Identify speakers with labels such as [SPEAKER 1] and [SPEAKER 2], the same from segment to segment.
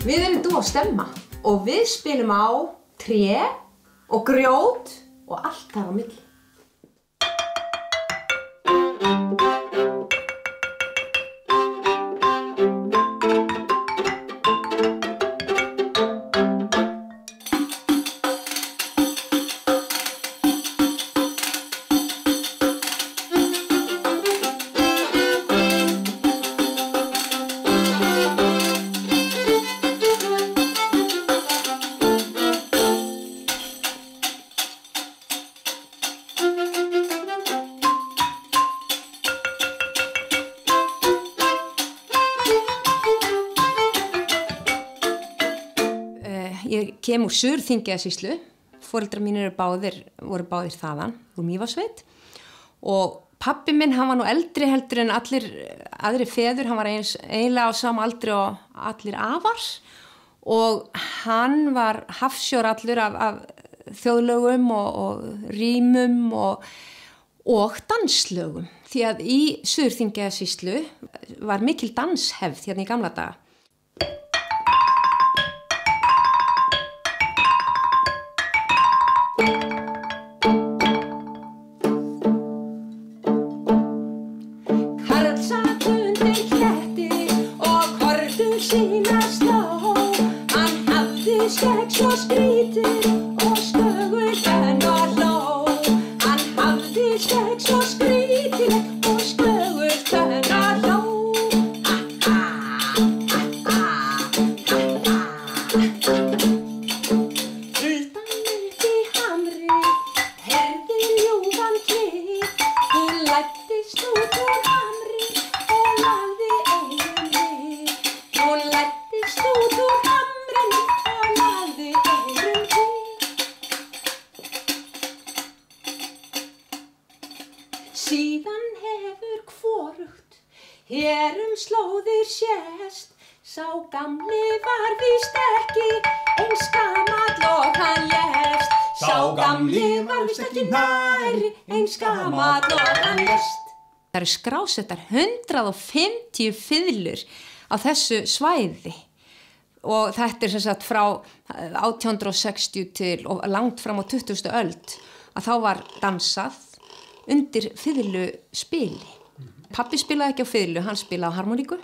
[SPEAKER 1] Við erum Dúa Stemma og við spilum á tré og grjót og allt þar á milli. Ég kem úr Suður-Þingeyjarsýslu, foreldrar mínir voru báðir þaðan, úr Mývatnssveit og pabbi minn, hann var nú eldri heldur en allir aðri feður, hann var eiginlega á sama aldri og allir afars og hann var hafsjór allur af þjóðlögum og rímum og danslögum því að í Suður-Þingeyjarsýslu var mikil danshefð hérna í gamla daga. Skegg svo skrítið og skögul fenn og hló. Hann hafði skegg svo skrítið og skögul fenn og hló. Huldan uppi hamri, heyrði ljúfan klip. Hún læddist út úr hamri og lagði eyrun við. Hún læddist út úr hamrinu og lagði eyrun við. Síðan hefur hvorugt hér slóðir sést. Sá gamli var víst ekki eins gamall og hann lést. Sá gamli var víst ekki nærri eins gamall og hann lést. Það eru skrásettar 150 fiðlur á þessu svæði og þetta sem sagt frá 1860 til og langt fram á 20. öld að þá var dansað undir fiðluspili. Pabbi spilaði ekki á fiðlu, hann spilaði á harmoníku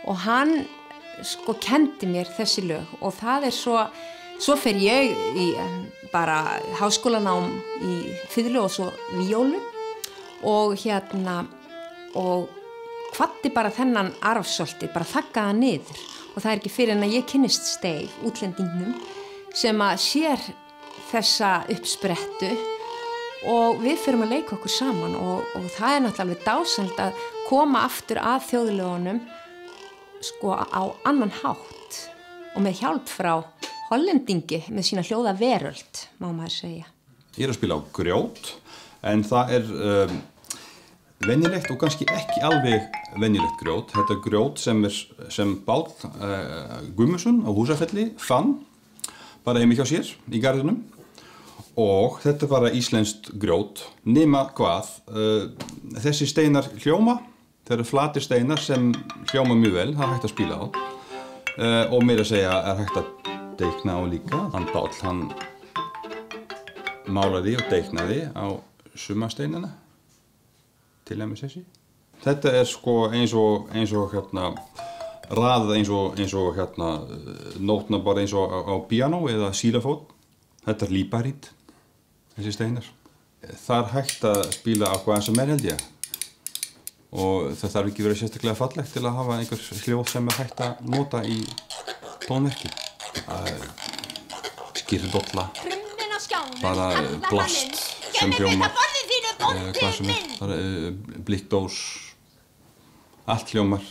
[SPEAKER 1] og hann kendi mér þessi lög og það er svo fer ég í bara háskólanám í fiðlu og svo víólu og og kvaddi bara þennan arfsolti, bara þaggaði niður og það er ekki fyrir en að ég kynnist Steig, útlendingnum sem að sér þessa uppsprettu og við förum að leika okkur saman og það er náttúrulega alveg dásamlegt að koma aftur að þjóðlögunum á annan hátt og með hjálp frá hollendingi með sína hljóða veröld, má maður segja.
[SPEAKER 2] Ég er að spila á grjót en það er venjulegt og kannski ekki alveg venjulegt grjót. Þetta er grjót sem Páll Guðmundsson á Húsafelli fann bara heima hjá sér í garðinum og þetta er bara íslenskt grjót nema hvað þessi steinar hljóma. Það eru flatir steinar sem hljóma mjög vel, það er hægt að spila á og meira að segja er hægt að teikna á líka. Hann Páll, hann málaði og teiknaði á suma steinana til þessi. Þetta er eins og raðað eins og nótna bara eins og á píanó eða xýlófón. Þetta er líparít, þessi steinar. Það er hægt að spila á hvað sem held ég. Og það þarf ekki verið sérstaklega fallegt til að hafa einhver hljóð sem er hægt að nota í tónverki. Skyrdolla, bara blast sem hljómar, hvað sem er, blikkdós, allt hljómar.